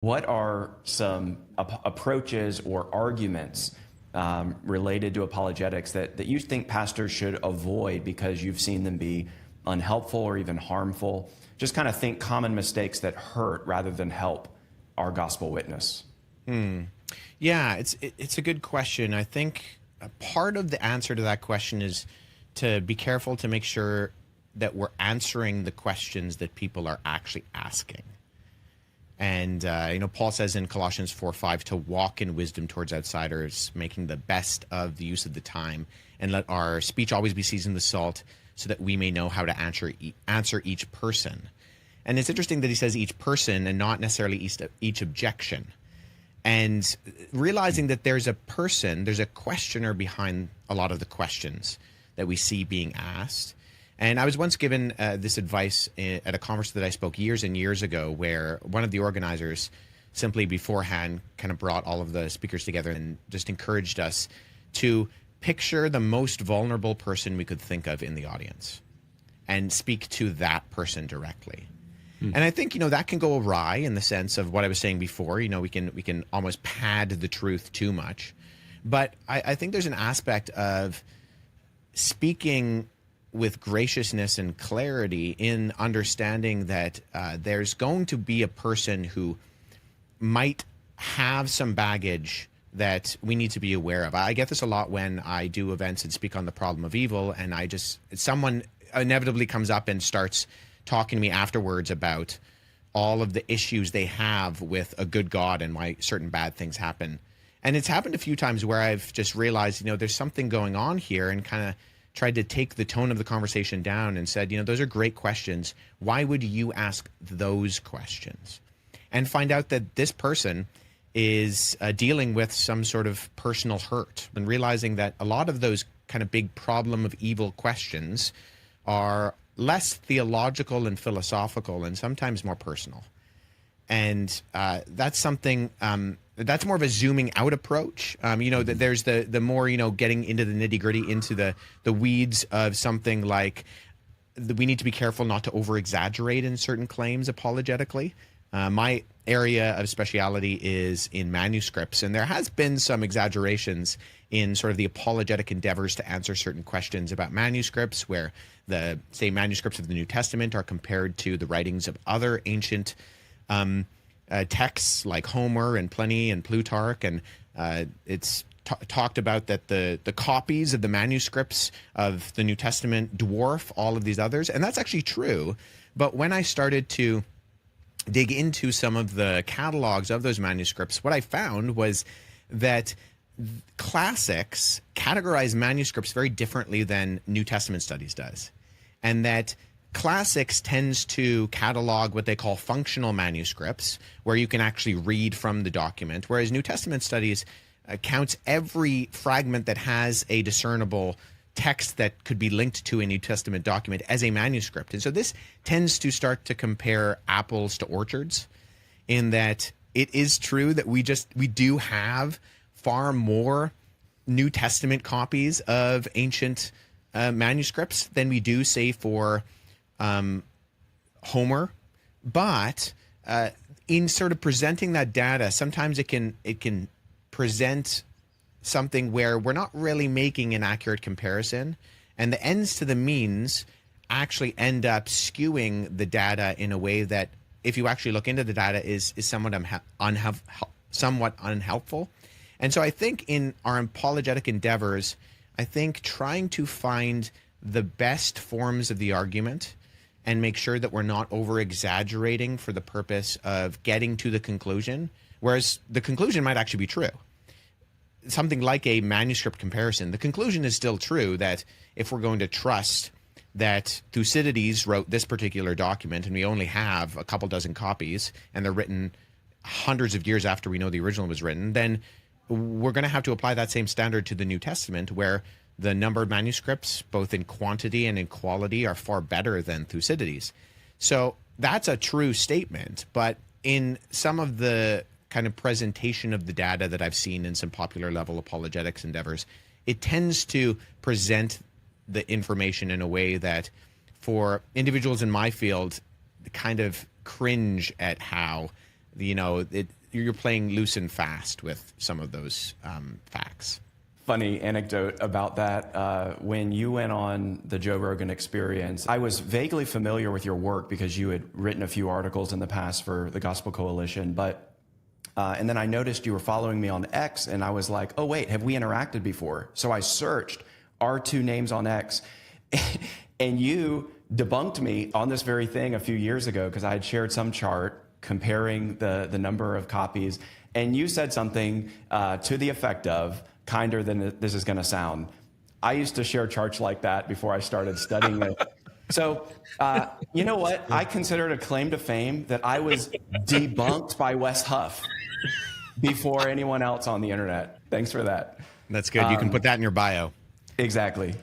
What are some approaches or arguments related to apologetics that you think pastors should avoid because you've seen them be unhelpful or even harmful? Just kind of think common mistakes that hurt rather than help our gospel witness. Yeah, it's a good question. I think a part of the answer to that question is to be careful to make sure that we're answering the questions that people are actually asking. And, Paul says in Colossians 4:5 to walk in wisdom towards outsiders, making the best of the use of the time, and let our speech always be seasoned with salt so that we may know how to answer each person. And it's interesting that he says each person and not necessarily each objection. And realizing that there's a questioner behind a lot of the questions that we see being asked. And I was once given this advice at a conference that I spoke years and years ago, where one of the organizers simply beforehand kind of brought all of the speakers together and just encouraged us to picture the most vulnerable person we could think of in the audience and speak to that person directly. And I think, that can go awry in the sense of what I was saying before. We can almost pad the truth too much. But I think there's an aspect of speaking with graciousness and clarity in understanding that there's going to be a person who might have some baggage that we need to be aware of. I get this a lot when I do events and speak on the problem of evil, and someone inevitably comes up and starts talking to me afterwards about all of the issues they have with a good God and why certain bad things happen. And it's happened a few times where I've just realized, there's something going on here, and kind of tried to take the tone of the conversation down and said, those are great questions. Why would you ask those questions? And find out that this person is dealing with some sort of personal hurt, and realizing that a lot of those kind of big problem of evil questions are less theological and philosophical and sometimes more personal. And that's something that's more of a zooming out approach. That there's the more, getting into the nitty gritty, into the weeds of something like we need to be careful not to over exaggerate in certain claims apologetically. My area of speciality is in manuscripts, and there has been some exaggerations in sort of the apologetic endeavors to answer certain questions about manuscripts, where the, say, manuscripts of the New Testament are compared to the writings of other ancient texts like Homer and Pliny and Plutarch, and it's talked about that the copies of the manuscripts of the New Testament dwarf all of these others, and that's actually true. But when I started to dig into some of the catalogs of those manuscripts, what I found was that classics categorize manuscripts very differently than New Testament studies does, and that classics tends to catalog what they call functional manuscripts, where you can actually read from the document, whereas New Testament studies counts every fragment that has a discernible text that could be linked to a New Testament document as a manuscript. And so this tends to start to compare apples to orchards, in that it is true that we do have far more New Testament copies of ancient manuscripts than we do, say, for Homer. But in sort of presenting that data, sometimes it can present something where we're not really making an accurate comparison, and the ends to the means actually end up skewing the data in a way that, if you actually look into the data, is somewhat unhelpful. And so I think in our apologetic endeavors, I think trying to find the best forms of the argument and make sure that we're not over exaggerating for the purpose of getting to the conclusion, whereas the conclusion might actually be true. Something like a manuscript comparison, the conclusion is still true, that if we're going to trust that Thucydides wrote this particular document and we only have a couple dozen copies and they're written hundreds of years after we know the original was written, then we're going to have to apply that same standard to the New Testament, where the number of manuscripts, both in quantity and in quality, are far better than Thucydides. So that's a true statement, but in some of the kind of presentation of the data that I've seen in some popular level apologetics endeavors, it tends to present the information in a way that, for individuals in my field, kind of cringe at how you're playing loose and fast with some of those facts. Funny anecdote about that. When you went on the Joe Rogan Experience, I was vaguely familiar with your work because you had written a few articles in the past for the Gospel Coalition. And then I noticed you were following me on X, and I was like, oh, wait, have we interacted before? So I searched our two names on X, and you debunked me on this very thing a few years ago because I had shared some chart comparing the number of copies, and you said something to the effect of, kinder than this is going to sound, I used to share charts like that before I started studying it. So, you know what? I consider it a claim to fame that I was debunked by Wes Huff before anyone else on the internet. Thanks for that. That's good. You can put that in your bio. Exactly.